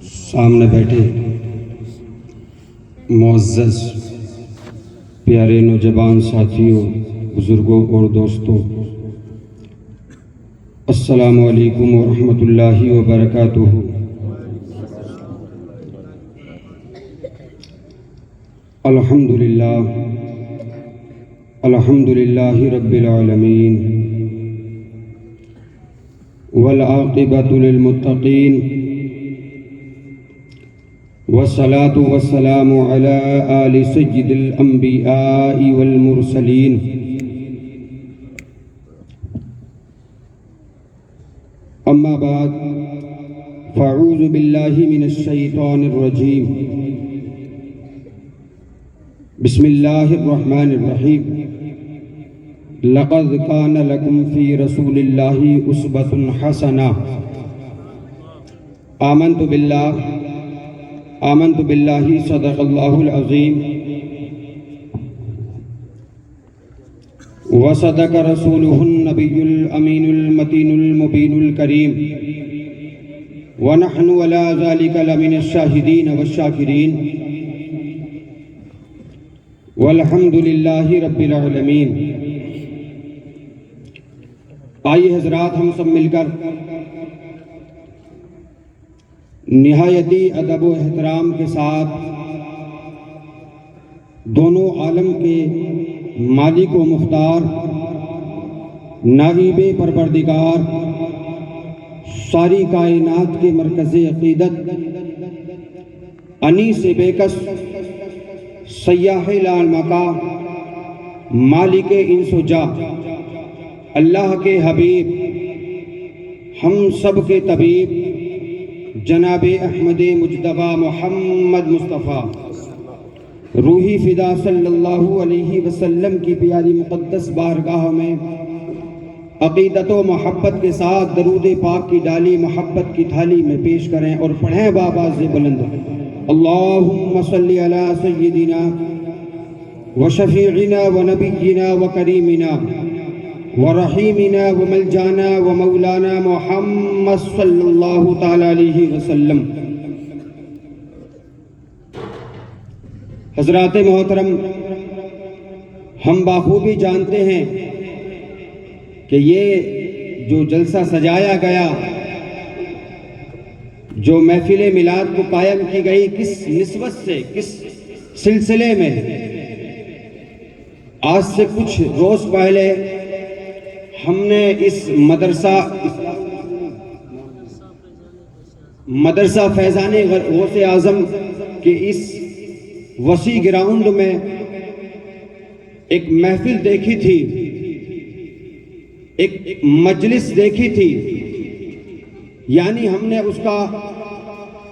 سامنے بیٹھے معزز پیارے نوجوان ساتھیوں، بزرگوں اور دوستوں، السلام علیکم ورحمۃ اللہ وبرکاتہ۔ الحمد للہ رب العالمین، والعاقبۃ للمتقین، والصلاة والسلام علی آل سید الانبیاء والمرسلین۔ اما بعد فاعوذ باللہ من الشیطان الرجیم، بسم اللہ الرحمن الرحیم۔ لقد کان لکم فی رسول اللہ اسوۃ حسنہ۔ آمنت باللہ صدق اللہ العظیم وصدق رسولہ النبی الامین المتین المبین الکریم، ونحن علی ذلک لمن الشاہدین والشاکرین، والحمد للہ رب العالمین۔ آئیے حضرات، ہم سب مل کر نہایتی ادب و احترام کے ساتھ دونوں عالم کے مالک و مختار، نائب پروردگار، ساری کائنات کے مرکز عقیدت، انیس بے کس، سیاح لامکا، مالک انس و جا، اللہ کے حبیب، ہم سب کے طبیب، جناب احمد مجتبیٰ محمد مصطفیٰ روحی فدا صلی اللہ علیہ وسلم کی پیاری مقدس بارگاہ میں عقیدت و محبت کے ساتھ درود پاک کی ڈالی محبت کی تھالی میں پیش کریں اور پڑھیں بآواز بلند، اللہم صلی علی سیدنا و شفیعنا و نبینا و کریمنا ورحیمنا وملجانا ومولانا محمد صلی اللہ تعالی علیہ وسلم۔ حضرات محترم، ہم بخوبی جانتے ہیں کہ یہ جو جلسہ سجایا گیا، جو محفل میلاد کو قائم کی گئی، کس نسبت سے، کس سلسلے میں۔ آج سے کچھ روز پہلے ہم نے اس مدرسہ فیضان غوث اعظم کے اس وسیع گراؤنڈ میں ایک محفل دیکھی تھی، ایک مجلس دیکھی تھی، یعنی ہم نے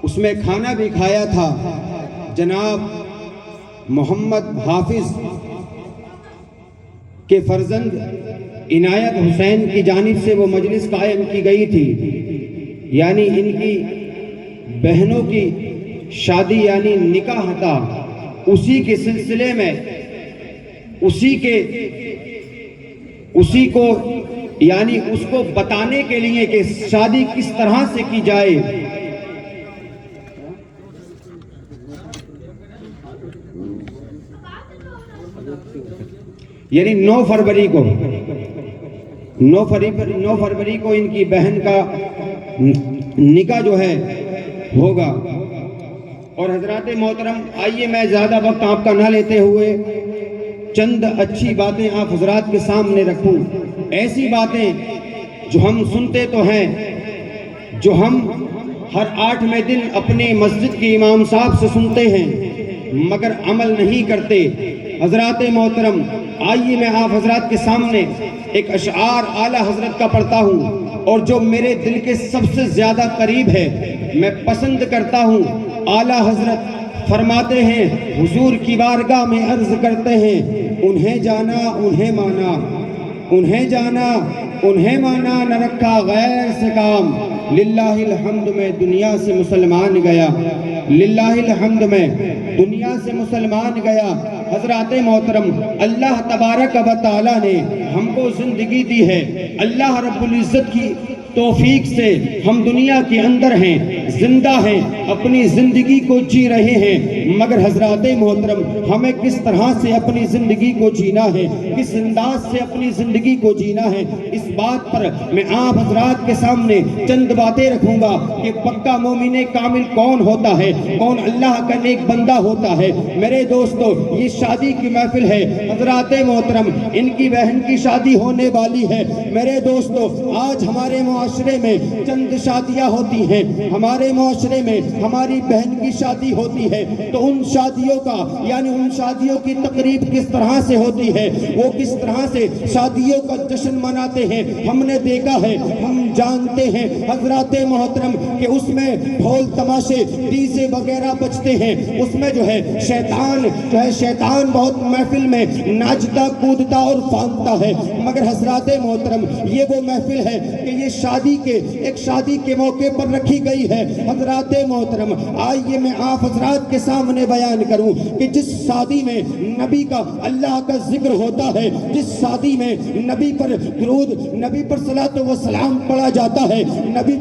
اس میں کھانا بھی کھایا تھا۔ جناب محمد حافظ کے فرزند عنایت حسین کی جانب سے وہ مجلس قائم کی گئی تھی، یعنی ان کی بہنوں کی شادی یعنی نکاح تھا، اسی کے سلسلے میں اسی کو یعنی اس کو بتانے کے لیے کہ شادی کس طرح سے کی جائے۔ یعنی 9 فروری کو ان کی بہن کا نکاح جو ہے ہوگا۔ اور حضرات محترم، آئیے میں زیادہ وقت آپ کا نہ لیتے ہوئے چند اچھی باتیں آپ حضرات کے سامنے رکھوں، ایسی باتیں جو ہم سنتے تو ہیں، جو ہم ہر 8ویں دن اپنے مسجد کے امام صاحب سے سنتے ہیں مگر عمل نہیں کرتے۔ حضرات محترم، آئیے میں آپ حضرات کے سامنے ایک اشعار اعلیٰ حضرت کا پڑھتا ہوں، اور جو میرے دل کے سب سے زیادہ قریب ہے، میں پسند کرتا ہوں۔ اعلیٰ حضرت فرماتے ہیں، حضور کی بارگاہ میں عرض کرتے ہیں، انہیں جانا انہیں مانا، انہیں جانا انہیں مانا، نہ رکھا غیر سے کام۔ للہ الحمد میں دنیا سے مسلمان گیا، للہ الحمد میں دنیا سے مسلمان گیا۔ حضرات محترم، اللہ تبارک و تعالی نے ہم کو زندگی دی ہے، اللہ رب العزت کی توفیق سے ہم دنیا کے اندر ہیں، زندہ ہیں، اپنی زندگی کو جی رہے ہیں، مگر حضرات محترم ہمیں کس طرح سے اپنی زندگی کو جینا ہے، کس انداز سے اپنی زندگی کو جینا ہے، اس بات پر میں آپ حضرات کے سامنے چند باتیں رکھوں گا کہ پکا مومن کامل کون ہوتا ہے، کون اللہ کا نیک بندہ ہوتا ہے۔ میرے دوستو، یہ شادی کی محفل ہے، حضرات محترم ان کی بہن کی شادی ہونے والی ہے۔ میرے دوستو، آج ہمارے معاشرے میں چند شادیاں ہوتی ہیں، ہمارے معاشرے میں ہماری بہن کی شادی ہوتی ہے، تو ان شادیوں کا یعنی ان شادیوں کی تقریب کس طرح سے ہوتی ہے، وہ کس طرح سے شادیوں کا جشن مناتے ہیں، ہم نے دیکھا ہے، ہم جانتے ہیں حضرات محترم کہ اس میں ڈھول تماشے ڈی جے وغیرہ بجتے ہیں، اس میں جو ہے شیطان بہت محفل میں ناچتا کودتا اور فانتا ہے، مگر حضرات محترم یہ وہ محفل ہے کہ یہ شادی کے موقع پر رکھی گئی ہے۔ حضرات محترم آئیے میں آپ حضرات کے سامنے بیان کروں کہ جس شادی میں نبی کا اللہ کا ذکر ہوتا ہے، جس شادی میں نبی پر درود، نبی پر صلاۃ و سلام پڑھا جاتا ہے،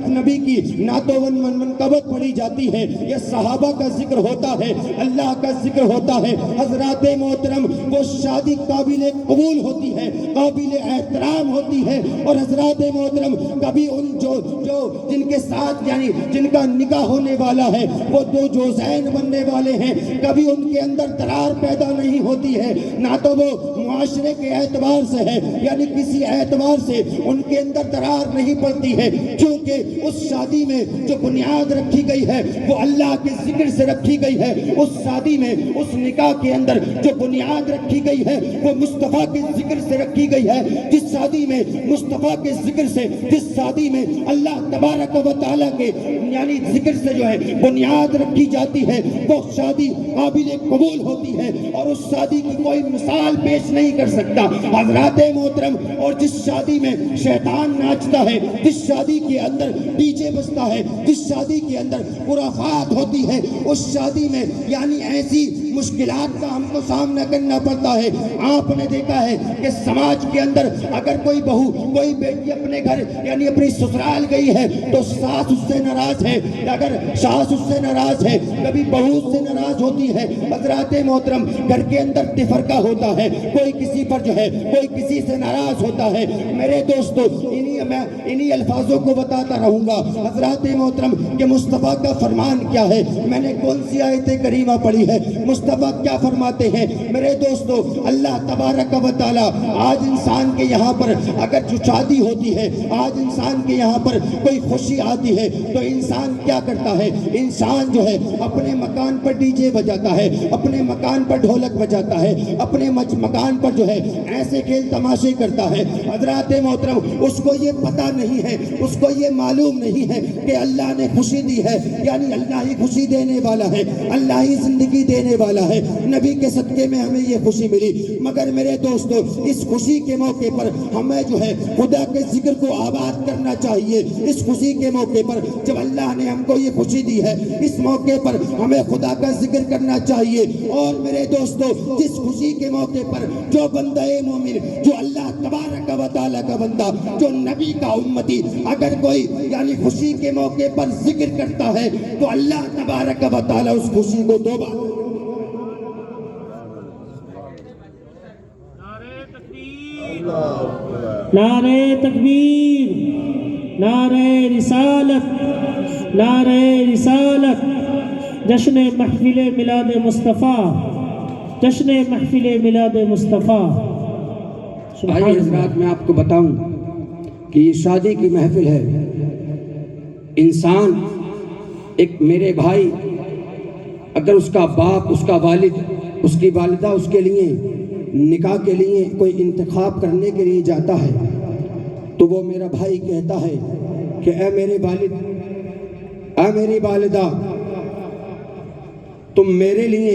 نبی کی نعت و منقبت پڑھی جاتی ہے، یہ صحابہ کا ذکر ہوتا ہے، اللہ کا ذکر ہوتا ہے، حضرات محترم وہ شادی قابل قبول ہوتی ہے، قابل احترام ہوتی ہے۔ اور حضرات محترم کبھی ان جو جن کے ساتھ یعنی جن کا نکاح ہونے والا ہے وہ دو جوزین بننے والے ہیں، کبھی ان کے اندر درار پیدا نہیں ہوتی ہے، نہ تو وہ معاشرے کے اعتبار سے ہے یعنی کسی اعتبار سے ان کے اندر درار نہیں پڑتی ہے، کیونکہ اس شادی میں جو بنیاد رکھی گئی ہے وہ اللہ کے ذکر سے رکھی گئی ہے، اس شادی میں اس نکاح کے اندر جو بنیاد رکھی گئی ہے وہ مصطفیٰ کے ذکر سے رکھی گئی ہے۔ جس شادی میں مصطفیٰ کے ذکر سے، جس شادی میں اللہ تبارک و تعالیٰ کے یعنی ذکر سے جو ہے بنیاد رکھی جاتی ہے، وہ شادی قابل قبول ہوتی ہے اور اس شادی کی کوئی مثال پیش نہیں کر سکتا حضرات محترم۔ اور جس شادی میں شیطان ناچتا ہے، جس شادی کے اندر ڈی جے بجتا ہے، جس شادی کے اندر خرافات ہوتی ہے، اس شادی میں یعنی ایسی مشکلات کا ہم کو سامنا کرنا پڑتا ہے۔ آپ نے دیکھا ہے کہ سماج کے اندر اگر کوئی بہو، کوئی بیٹی اپنے گھر یعنی اپنی سسرال گئی ہے تو ساس اس سے ناراض ہے، اگر ساس اس سے ناراض ہے، کبھی بہو اس سے ناراض ہوتی ہے۔ حضرات محترم گھر کے اندر تفرقہ ہوتا ہے، کوئی کسی پر جو ہے کوئی کسی سے ناراض ہوتا ہے۔ میرے دوستو انہی الفاظوں کو بتاتا رہوں گا حضرات محترم کہ مصطفیٰ کا فرمان کیا ہے، میں نے کون سی آیت کریمہ پڑھی ہے، مصطفیٰ کیا فرماتے ہیں۔ میرے دوستو اللہ تبارک و تعالیٰ آج انسان کے یہاں پر اگر جو شادی ہوتی ہے، آج انسان کے یہاں پر کوئی خوشی آتی ہے تو انسان کیا کرتا ہے، انسان جو ہے اپنے مکان پر ڈی جے بجاتا ہے، اپنے مکان پر ڈھولک بجاتا ہے، اپنے مکان پر جو ہے ایسے کھیل تماشے کرتا ہے۔ حضرات محترم اس کو یہ پتہ نہیں ہے، اس کو یہ معلوم نہیں ہے کہ اللہ نے خوشی دی ہے، یعنی اللہ ہی خوشی دینے والا ہے، اللہ ہی زندگی دینے والا ہے، نبی کے صدقے میں ہمیں یہ خوشی ملی۔ مگر میرے دوستو اس خوشی کے موقع پر ہمیں جو ہے خدا کے ذکر کو آباد کرنا چاہیے۔ اس خوشی کے موقع پر جب اللہ نے ہم کو یہ خوشی دی ہے، اس موقع پر ہمیں خدا کا ذکر کرنا چاہیے۔ اور میرے دوستو جس خوشی کے موقع پر جو بندہ مومن، جو اللہ تبارک و تعالیٰ کا بندہ، جو نبی کا امتی اگر کوئی یعنی خوشی کے موقع پر ذکر کرتا ہے تو اللہ تبارک و تعالیٰ اس خوشی کو دوبارہ نعرہ تکبیر، نعرہ رسالت، نعرہ رسالت، جشن محفل میلاد مصطفیٰ، جشن محفل میلاد مصطفیٰ۔ آئیے حضرات میں آپ کو بتاؤں کہ یہ شادی کی محفل ہے۔ انسان ایک میرے بھائی اگر اس کا باپ، اس کا والد، اس کی والدہ اس کے لیے نکاح کے لیے کوئی انتخاب کرنے کے لیے جاتا ہے تو وہ میرا بھائی کہتا ہے کہ اے میرے والد، اے میری والدہ، تم میرے لیے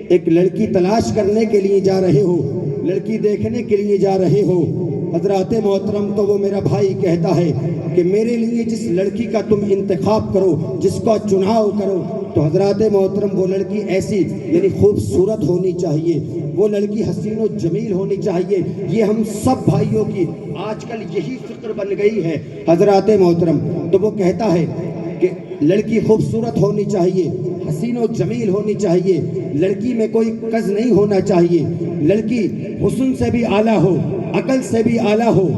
ایک لڑکی تلاش کرنے کے لیے جا رہے ہو، لڑکی دیکھنے کے لیے جا رہے ہو۔ حضرات محترم تو وہ میرا بھائی کہتا ہے کہ میرے لیے جس لڑکی کا تم انتخاب کرو، جس کا چناؤ کرو، تو حضرات محترم وہ لڑکی ایسی یعنی خوبصورت ہونی چاہیے، وہ لڑکی حسین و جمیل ہونی چاہیے۔ یہ ہم سب بھائیوں کی آج کل یہی فکر بن گئی ہے حضرات محترم۔ تو وہ کہتا ہے کہ لڑکی خوبصورت ہونی چاہیے، حسین و جمیل ہونی چاہیے، لڑکی میں کوئی کز نہیں ہونا چاہیے، لڑکی حسن سے بھی اعلیٰ ہو، عقل سے بھی اعلیٰ ہو،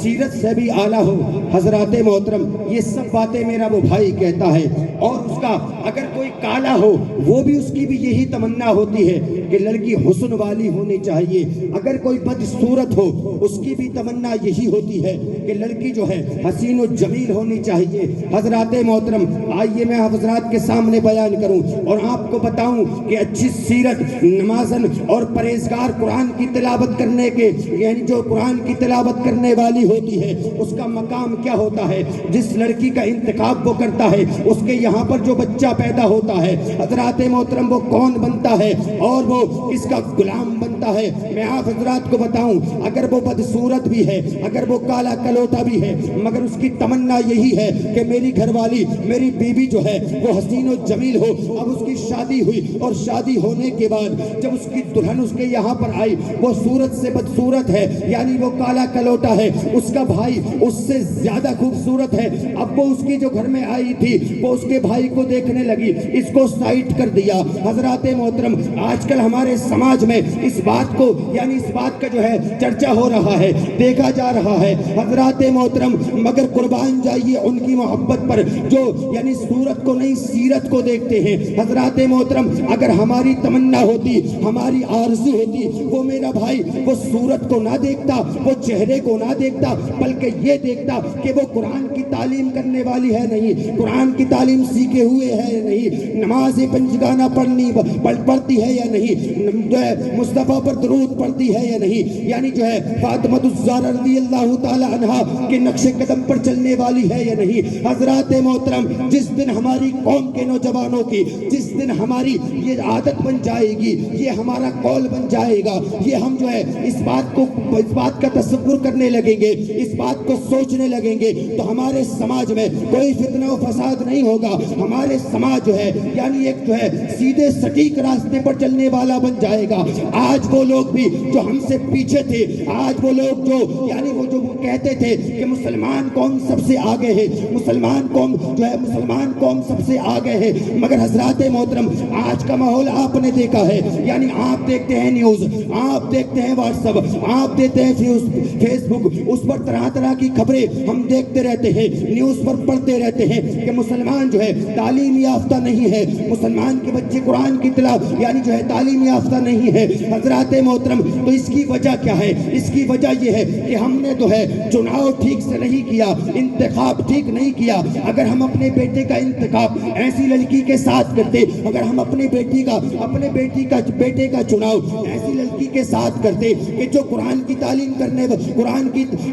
سیرت سے بھی اعلیٰ ہو۔ حضرات محترم، یہ سب باتیں میرا وہ بھائی کہتا ہے، اور اس کا اگر کوئی کالا ہو وہ بھی اس کی بھی یہی تمنا ہوتی ہے کہ لڑکی حسن والی ہونی چاہیے، اگر کوئی بدصورت ہو اس کی بھی تمنا یہی ہوتی ہے کہ لڑکی جو ہے حسین و جمیل ہونی چاہیے۔ حضرات محترم، آئیے میں حضرات کے سامنے بیان کروں اور آپ کو بتاؤں کہ اچھی سیرت، نمازن اور پرہیزگار قرآن کی تلاوت کرنے کے، یعنی جو قرآن کی تلاوت کرنے والی ہوتی ہے اس کا مقام کیا ہوتا ہے۔ جس لڑکی کا انتخاب وہ کرتا ہے اس کے یہاں پر جو بچہ پیدا ہوتا ہے، حضرات محترم، وہ کون بنتا ہے اور وہ کس کا غلام بنتا ہے۔ میں آپ حضرات کو بتاؤں، اگر وہ بدصورت بھی ہے، اگر وہ کالا کلوٹا بھی ہے، مگر اس کی تمنا یہی ہے کہ میری گھر والی، میری بیوی جو ہے وہ حسین و جمیل ہو۔ اب اس کی شادی ہوئی اور شادی ہونے کے بعد جب اس کی دلہن اس کے یہاں پر آئی، وہ صورت سے بدصورت ہے، یعنی وہ کالا کلوٹا ہے، اس کا بھائی اس سے زیادہ خوبصورت ہے۔ اب وہ اس کی جو گھر میں آئی تھی وہ اس کے بھائی کو دیکھنے لگی، اس کو سائٹ کر دیا۔ حضرات محترم، آج کل ہمارے سماج میں اس بات کو، یعنی اس بات کا جو ہے چرچا ہو رہا ہے، دیکھا جا رہا ہے۔ حضرات محترم، مگر قربان جائیے ان کی محبت پر جو یعنی صورت کو نہیں سیرت کو دیکھتے ہیں۔ حضرات محترم، اگر ہماری تمنا ہوتی، ہماری آرزو ہوتی، وہ میرا بھائی وہ صورت کو نہ دیکھتا، وہ چہرے کو نہ دیکھتا، بلکہ یہ دیکھتا کہ وہ قرآن کی تعلیم کرنے والی ہے نہیں، قرآن کی تعلیم سیکھے ہوئے ہے یا نہیں، نماز پنجگانہ پڑھتی ہے یا نہیں، جو ہے مصطفیٰ پر درود پڑھتی ہے یا نہیں، یعنی جو ہے فاطمہ الزہرا رضی اللہ تعالی عنہا کے نقش قدم پر چلنے والی ہے یا نہیں۔ حضرات محترم، جس دن ہماری قوم کے نوجوانوں کی، جس دن ہماری یہ عادت بن جائے گی، یہ ہمارا قول بن جائے گا، یہ ہم جو ہے اس بات کا تصور کرنے لگیں گے، اس بات کو سوچنے لگیں گے، تو ہمارے سماج میں کوئی فتنہ و فساد نہیں ہوگا۔ ہمارے سماج جو ہے یعنی ایک جو ہے سیدھے سٹیک راستے پر چلنے والا بن جائے گا۔ آج وہ لوگ بھی جو ہم سے پیچھے تھے، آج وہ لوگ جو یعنی وہ جو کہتے تھے کہ مسلمان قوم سب سے آگے ہے، مسلمان قوم جو ہے مسلمان قوم سب سے آگے ہے، مگر حضرات محترم آج کا ماحول آپ نے دیکھا ہے، یعنی آپ دیکھتے ہیں نیوز، آپ دیکھتے ہیں واٹس ایپ، آپ دیکھتے ہیں فیس بک، اس پر طرح طرح کی خبریں ہم دیکھتے رہتے ہیں، نیوز پر پڑھتے رہتے ہیں کہ مسلمان جو ہے تعلیم یافتہ نہیں ہے، مسلمان کے بچے قرآن کی تلاوت یعنی جو ہے تعلیم یافتہ نہیں ہے۔ حضرات محترم، تو اس کی وجہ کیا ہے؟ اس کی وجہ یہ ہے کہ ہم نے جو ہے چناؤ ٹھیک سے نہیں کیا، انتخاب ٹھیک نہیں کیا۔ اگر ہم اپنے بیٹے کا انتخاب ایسی لڑکی کے ساتھ کرتے، اگر ہم اپنے بیٹے کا چناؤ ایسی لڑکی کے ساتھ کرتے کہ جو قرآن کی تعلیم کرنے،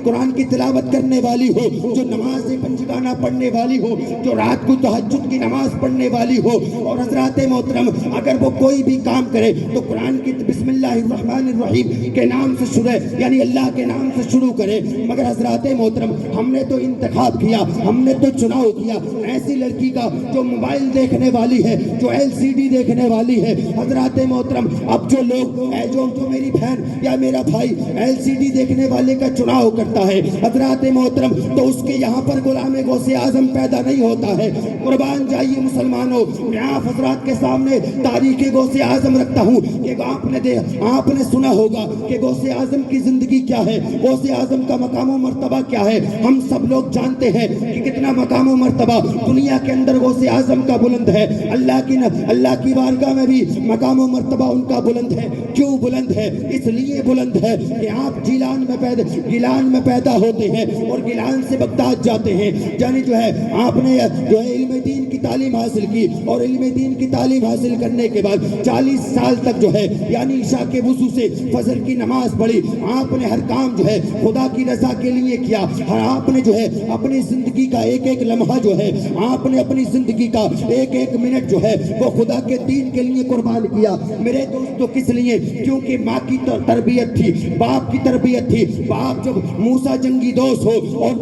قرآن کی تلاوت کرنے والی ہو، جو نماز پنجگانہ پڑھنے والی ہو، جو رات کو تہجد کی نماز پڑھنے والی ہو، اور حضرات محترم اگر وہ کوئی بھی کام کرے تو قرآن کی بسم اللہ الرحمن الرحیم کے نام سے شروع، یعنی اللہ کے نام سے شروع کرے۔ مگر حضرات محترم، ہم نے تو انتخاب کیا، ہم نے تو چناؤ کیا ایسی لڑکی کا جو موبائل دیکھنے والی ہے، جو LCD دیکھنے والی ہے۔ حضرات محترم، اب جو لوگ جو میری بہن یا میرا بھائی LCD دیکھنے والے کا چناؤ کرتا ہے، حضرات محترم، تو اس کے یہاں پر غلام غوث اعظم پیدا نہیں ہوتا ہے۔ قربان جائیے مسلمانوں، میں آپ حضرات کے سامنے تاریخ غوث اعظم رکھتا ہوں کہ آپ نے سنا ہوگا کہ غوث اعظم کی زندگی کیا ہے، غوث اعظم کا مقام و مرتبہ کیا ہے۔ ہم سب لوگ جانتے ہیں کہ کتنا مقام و مرتبہ دنیا کے اندر غوث اعظم کا بلند ہے، اللہ کی بارگاہ میں بھی مقام و مرتبہ ان کا بلند ہے۔ کیوں بلند ہے؟ اس لیے بلند ہے کہ آپ گیلان میں پیدا ہوتے ہیں اور گیلان سے بغداد جاتے ہیں، یعنی جو ہے آپ نے جو ہے علم دین کی تعلیم حاصل کی، اور علم دین کی تعلیم حاصل کرنے کے بعد 40 سال تک جو ہے یعنی عشاء کے وضو سے فجر کی نماز پڑھی، آپ نے ہر کام جو ہے خدا کی رضا کے لیے کیا، آپ نے جو ہے اپنی زندگی کا ایک ایک لمحہ جو ہے، آپ نے اپنی زندگی کا ایک ایک منٹ جو ہے وہ خدا کے دین کے لیے قربان کیا۔ میرے دوستو، کس لیے؟ کیونکہ ماں کی تربیت تھی، باپ کی تربیت تھی۔ باپ جب موسیٰ جنگی دوست ہو اور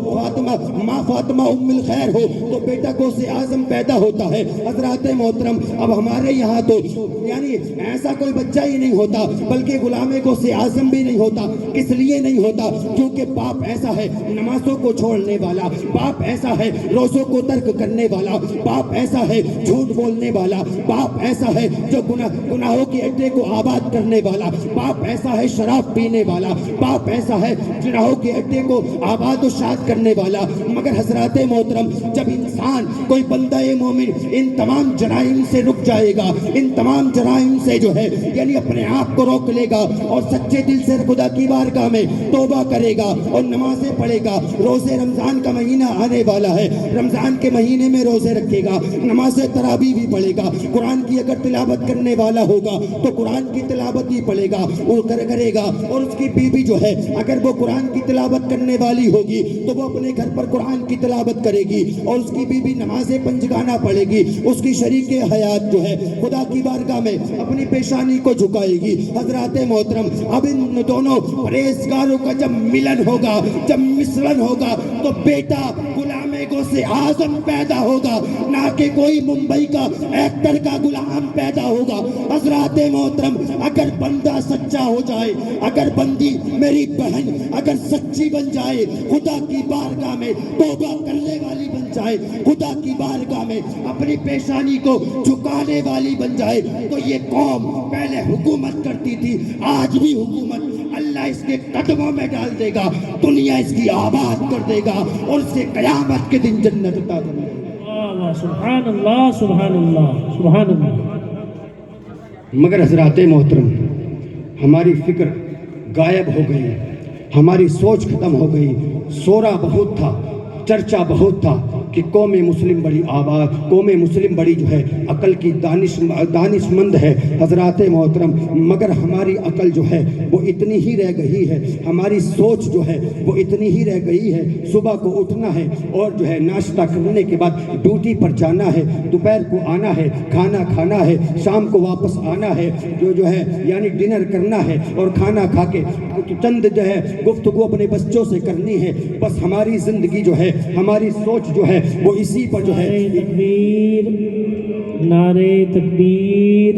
ماں فاطمہ ام الخیر ہو، تو بیٹا غوث اعظم پیدا پیدا ہوتا ہے۔ حضرات محترم، اب ہمارے یہاں تو یعنی ایسا کوئی بچہ ہی نہیں ہوتا، بلکہ غلام غوث اعظم بھی نہیں ہوتا۔ کس لیے نہیں ہوتا؟ کیونکہ باپ ایسا ہے نمازوں کو چھوڑنے والا، باپ ایسا ہے روزوں کو ترک کرنے والا، باپ ایسا ہے جھوٹ بولنے والا، باپ ایسا ہے جو گناہوں کے اڈے کو آباد کرنے والا، باپ ایسا ہے شراب پینے والا، باپ ایسا ہے گناہوں کے اڈے کو آباد و شاد کرنے والا۔ مگر حضرات محترم، جب انسان کوئی بندہ مومن ان تمام جرائم سے رک جائے گا، ان تمام جرائم سے جو ہے یعنی اپنے آپ کو روک لے گا اور سچے دل سے خدا کی بارگاہ میں توبہ کرے گا اور نمازیں پڑھے گا، روزے رمضان کا مہینہ آنے والا ہے، رمضان کے مہینے میں روزے رکھے گا، نماز تراویح بھی پڑھے گا، قرآن کی اگر تلاوت کرنے والا ہوگا تو قرآن کی تلاوت بھی پڑھے گا، وہ کرے گا، اور اس کی بیوی جو ہے اگر وہ قرآن کی تلاوت کرنے والی ہوگی تو وہ اپنے گھر پر قرآن کی تلاوت کرے گی، اور اس کی بیوی نماز پنجگانہ پڑھے گی، اس کی شریک حیات جو ہے خدا کی بارگاہ میں اپنی پیشانی کو جھکائے گی۔ حضرات محترم، اب ان دونوں پرہیزگاروں کا جب ملن ہوگا، جب مصرن ہوگا، تو بیٹا غلام غوث اعظم پیدا ہوگا، نہ کہ کوئی ممبئی کا ایکٹر کا غلام پیدا ہوگا۔ حضرات محترم، اگر بندہ سچا ہو جائے، اگر بندی میری بہن اگر سچی بن جائے، خدا کی بارگاہ میں توبہ کرنے والی بن جائے، خدا کی بارگاہ میں اپنی پیشانی کو جھکانے والی بن جائے، تو یہ قوم پہلے حکومت کرتی تھی، آج بھی حکومت اللہ اس کے قدموں میں ڈال دے گا، دنیا اس کی آباد کر دے گا اور اسے قیامت کے دن جنت عطا کرے گا۔ سبحان اللہ، سبحان اللہ، سبحان اللہ۔ مگر حضرات محترم، ہماری فکر غائب ہو گئی، ہماری سوچ ختم ہو گئی۔ سورہ بہت تھا، چرچا بہت تھا کہ قوم مسلم بڑی آباد، قوم مسلم بڑی جو ہے عقل کی دانش مند ہے۔ حضرات محترم، مگر ہماری عقل جو ہے وہ اتنی ہی رہ گئی ہے، ہماری سوچ جو ہے وہ اتنی ہی رہ گئی ہے۔ صبح کو اٹھنا ہے اور جو ہے ناشتہ کرنے کے بعد ڈیوٹی پر جانا ہے، دوپہر کو آنا ہے، کھانا کھانا ہے، شام کو واپس آنا ہے، جو ہے یعنی ڈنر کرنا ہے، اور کھانا کھا کے چند جو ہے گفتگو اپنے بچوں سے کرنی ہے۔ بس ہماری زندگی جو ہے، ہماری سوچ جو ہے وہ اسی پر جو ہے۔ تکبیر، نعرہ تکبیر۔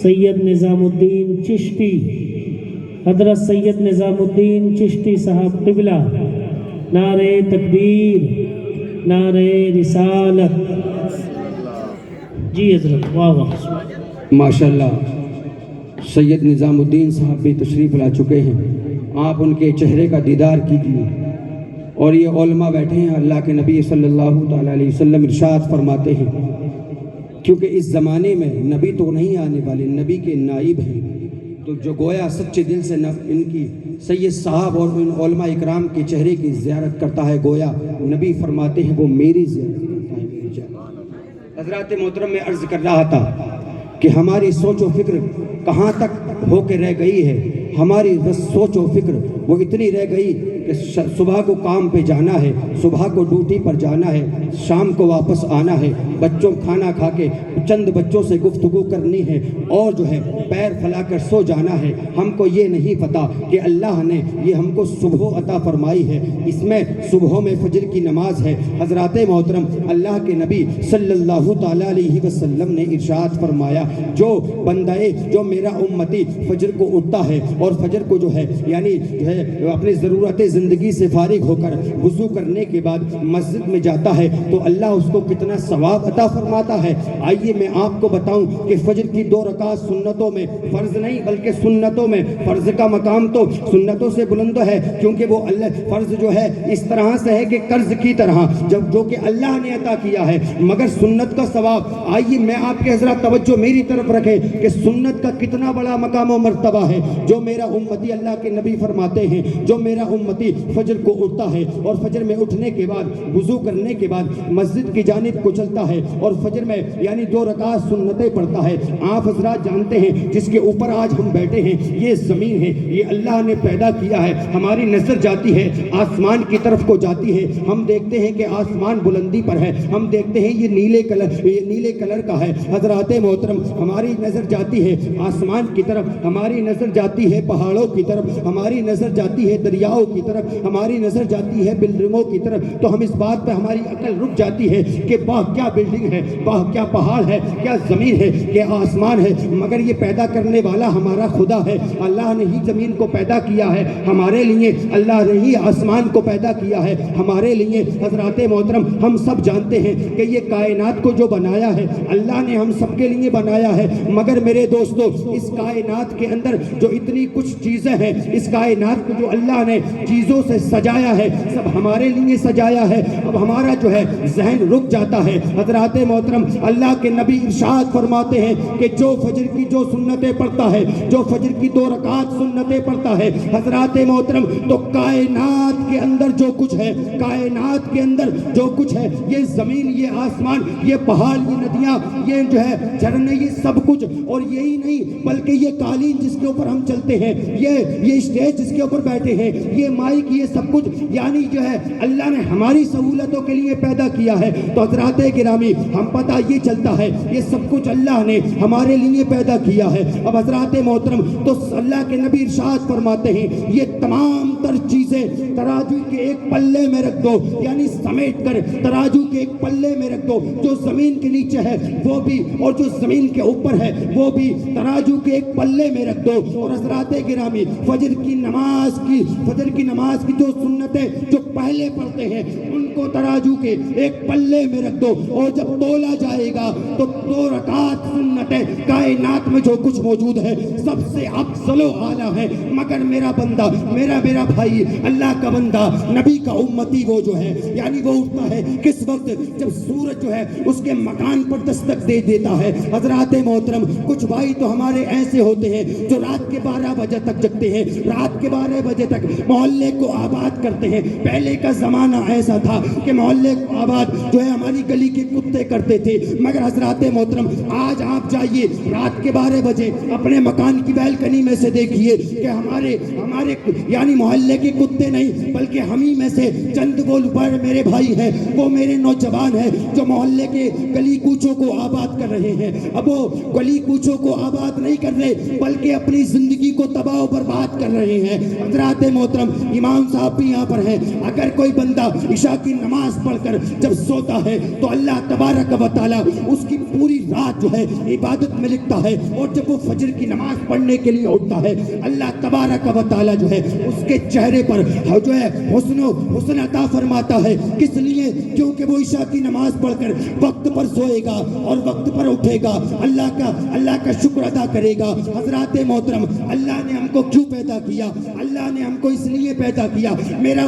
سید نظام الدین چشتی، حضرت سید نظام الدین چشتی صاحب قبلہ، نعرہ تکبیر، نعرہ رسالت۔ جی حضرت، واہ واہ، ماشاءاللہ سید نظام الدین صاحب بھی تشریف لا چکے ہیں، آپ ان کے چہرے کا دیدار کیجیے۔ اور یہ علماء بیٹھے ہیں، اللہ کے نبی صلی اللہ تعالیٰ علیہ وسلم ارشاد فرماتے ہیں، کیونکہ اس زمانے میں نبی تو نہیں آنے والے، نبی کے نائب ہیں، تو جو گویا سچے دل سے ان کی سید صاحب اور ان علماء اکرام کے چہرے کی زیارت کرتا ہے، گویا نبی فرماتے ہیں وہ میری زیارت کرتا ہے، میری زیارت۔ حضرات محترم، میں عرض کر رہا تھا کہ ہماری سوچ و فکر کہاں تک ہو کے رہ گئی ہے۔ ہماری بس سوچ و فکر وہ اتنی رہ گئی کہ صبح کو کام پہ جانا ہے، صبح کو ڈیوٹی پر جانا ہے، شام کو واپس آنا ہے، بچوں کھانا کھا کے چند بچوں سے گفتگو کرنی ہے، اور جو ہے پیر پھیلا کر سو جانا ہے۔ ہم کو یہ نہیں پتا کہ اللہ نے یہ ہم کو صبح عطا فرمائی ہے، اس میں صبح میں فجر کی نماز ہے۔ حضرات محترم، اللہ کے نبی صلی اللہ تعالیٰ علیہ وسلم نے ارشاد فرمایا، جو بندہ جو میرا امتی فجر کو اٹھتا ہے اور فجر کو جو ہے یعنی جو ہے اپنی ضرورت زندگی سے فارغ ہو کر وضو کرنے کے بعد مسجد میں جاتا ہے تو اللہ اس کو کتنا ثواب عطا فرماتا ہے۔ آئیے میں آپ کو بتاؤں کہ فجر کی 2 رکعت سنتوں میں، فرض نہیں بلکہ سنتوں میں، فرض کا مقام تو سنتوں سے بلند ہے، کیونکہ وہ اللہ فرض جو ہے اس طرح سے ہے کہ قرض کی طرح جو کہ اللہ نے عطا کیا ہے، مگر سنت کا ثواب، آئیے میں آپ کے حضرات توجہ میری طرف رکھیں کہ سنت کا کتنا بڑا مقام و مرتبہ ہے۔ جو میرا امتی، اللہ کے نبی فرماتے ہیں، جو میرا امتی فجر کو اٹھتا ہے اور فجر میں اٹھنے کے بعد وضو کرنے کے بعد مسجد کی جانب کو چلتا ہے اور فجر میں یعنی 2 رکعت سنتیں پڑھتا ہے. آپ حضرات جانتے ہیں جس کے اوپر آج ہم بیٹھے ہیں یہ زمین ہے, یہ اللہ نے پیدا کیا ہے. ہماری نظر جاتی ہے آسمان کی طرف کو جاتی ہے, ہم دیکھتے ہیں کہ آسمان بلندی پر ہے, ہم دیکھتے ہیں یہ نیلے کلر کا ہے. حضرات محترم ہماری نظر جاتی ہے آسمان کی طرف, ہماری نظر جاتی ہے پہاڑوں کی طرف, ہماری نظر جاتی ہے دریاؤں کی طرف, ہماری نظر جاتی ہے بلڈنگوں کی طرف, تو ہم اس بات پہ ہماری عقل رک جاتی ہے کہ واہ کیا بلڈنگ ہے, واہ کیا پہاڑ ہے, کیا زمین ہے, کیا آسمان ہے. مگر یہ پیدا کرنے والا ہمارا خدا ہے. اللہ نے ہی زمین کو پیدا کیا ہے ہمارے لیے, اللہ نے ہی آسمان کو پیدا کیا ہے ہمارے لیے. حضرات محترم ہم سب جانتے ہیں کہ یہ کائنات کو جو بنایا ہے اللہ نے ہم سب کے لیے بنایا ہے. مگر میرے دوستو اس کائنات کے اندر جو اتنی کچھ چیزیں ہیں, اس کائنات کو جو اللہ نے چیزوں سے سجایا ہے سب ہمارے لیے سجایا ہے. اب ہمارا جو ہے ذہن رک جاتا ہے. حضرات محترم اللہ کے نبی ارشاد فرماتے ہیں کہ جو فجر کی جو سنتیں پڑھتا ہے, جو فجر کی 2 رکعت سنتیں پڑھتا ہے, حضرات محترم تو کائنات کے اندر جو کچھ ہے, کائنات کے اندر جو کچھ ہے, یہ زمین, یہ آسمان, یہ پہاڑ, یہ ندیاں, یہ جو ہے جھرنے, یہ سب کچھ, اور یہی نہیں بلکہ یہ قالین جس کے اوپر ہم چلتے ہیں, یہ اسٹیج جس کے اوپر بیٹھے ہیں, یہ مائک, یہ سب کچھ یعنی جو ہے اللہ نے ہماری سہولتوں کے لیے پیدا کیا ہے. تو حضرات گرامی ہم پتہ یہ چلتا ہے یہ سب کچھ اللہ نے ہمارے لیے پیدا کیا ہے. اب حضرات محترم تو اللہ کے نبی ارشاد فرماتے ہیں یہ تمام تر چیزیں ترازو کے ایک پلے میں رکھ دو, یعنی سمیٹ کر ترازو کے ایک پلے میں رکھ دو. جو زمین کے نیچے ہے وہ بھی اور جو زمین کے اوپر ہے وہ بھی ترازو کے ایک پلے میں رکھ دو. اور حضرات گرامی فجر کی نماز کی جو سنتیں جو پہلے پڑھتے ہیں ان کو ترازو کے ایک پلے میں رکھ دو, اور جب تولا جائے گا تو 2 رکعت سنتیں کائنات میں جو کچھ موجود ہے سب سے افضل و اعلیٰ ہے. مگر میرا بندہ, میرا بھائی, اللہ کا بندہ, نبی کا امتی وہ جو ہے یعنی وہ اٹھتا ہے کس وقت جب سورج جو ہے اس کے مکان پر دستک دے دیتا ہے. حضرات محترم کچھ بھائی تو ہمارے ایسے ہوتے ہیں جو رات کے 12 بجے تک جگتے ہیں, رات کے 12 بجے تک محلے کو آباد کرتے ہیں. پہلے کا زمانہ ایسا تھا کہ محلے کو آباد جو ہے ہماری گلی کے کتے کرتے تھے. مگر حضرات محترم آج آپ جائیے رات کے 12 بجے اپنے مکان کی بیلکنی میں سے دیکھیے کہ ہمارے یعنی محلے کے کتے نہیں بلکہ ہم ہی میں سے چند وہ میرے بھائی ہیں, وہ میرے نوجوان ہیں جو محلے کے گلی کوچوں کو آباد کر رہے ہیں. اب وہ گلی کوچوں کو آباد نہیں کر رہے بلکہ اپنی زندگی کو تباہ و برباد کر رہے ہیں. حضرات محترم امام صاحب بھی یہاں پر ہیں. اگر کوئی بندہ عشاء کی نماز پڑھ کر جب سوتا ہے تو اللہ تبارک و تعالی اس کی پوری رات جو ہے عبادت میں لکھتا ہے, اور جب وہ فجر کی نماز پڑھنے کے لیے اٹھتا ہے اللہ تبارک و تعالی جو ہے اس کے چہرے پر جو ہے حسن عطا فرماتا ہے. کس لیے؟ کیونکہ وہ عشاء کی نماز پڑھ کر وقت پر سوئے گا اور وقت پر اٹھے گا, اللہ کا شکر ادا کرے گا. حضرات محترم اللہ نے ہم کو کیوں پیدا کیا؟ اللہ نے ہم کو اس لیے پیدا کیا میرا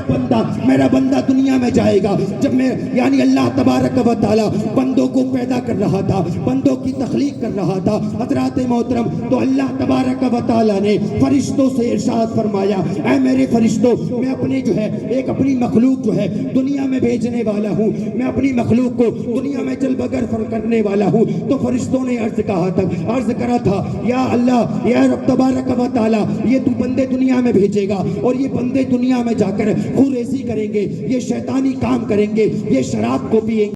بندہ دنیا میں جائے گا. جب میں یعنی اللہ تبارک و تعالی بندوں کو پیدا کر رہا تھا, بندوں کی تخلیق کر رہا تھا حضرات محترم, تو اللہ تبارک و تعالی نے فرشتوں سے ارشاد فرمایا اے میرے فرشتوں میں اپنی مخلوق جو ہے دنیا میں بھیجنے والا ہوں, میں اپنی مخلوق کو دنیا میں چل بگر کرنے والا ہوں. تو فرشتوں نے عرض کرا تھا یا اللہ یا رب تبارک و تعالی یہ تو بندے دنیا میں بھیجے گا اور یہ بندے دنیا میں جا کر خوریزی کریں گے, یہ شیطانی کام کریں گے, یہ شراب کو پیئیں گے,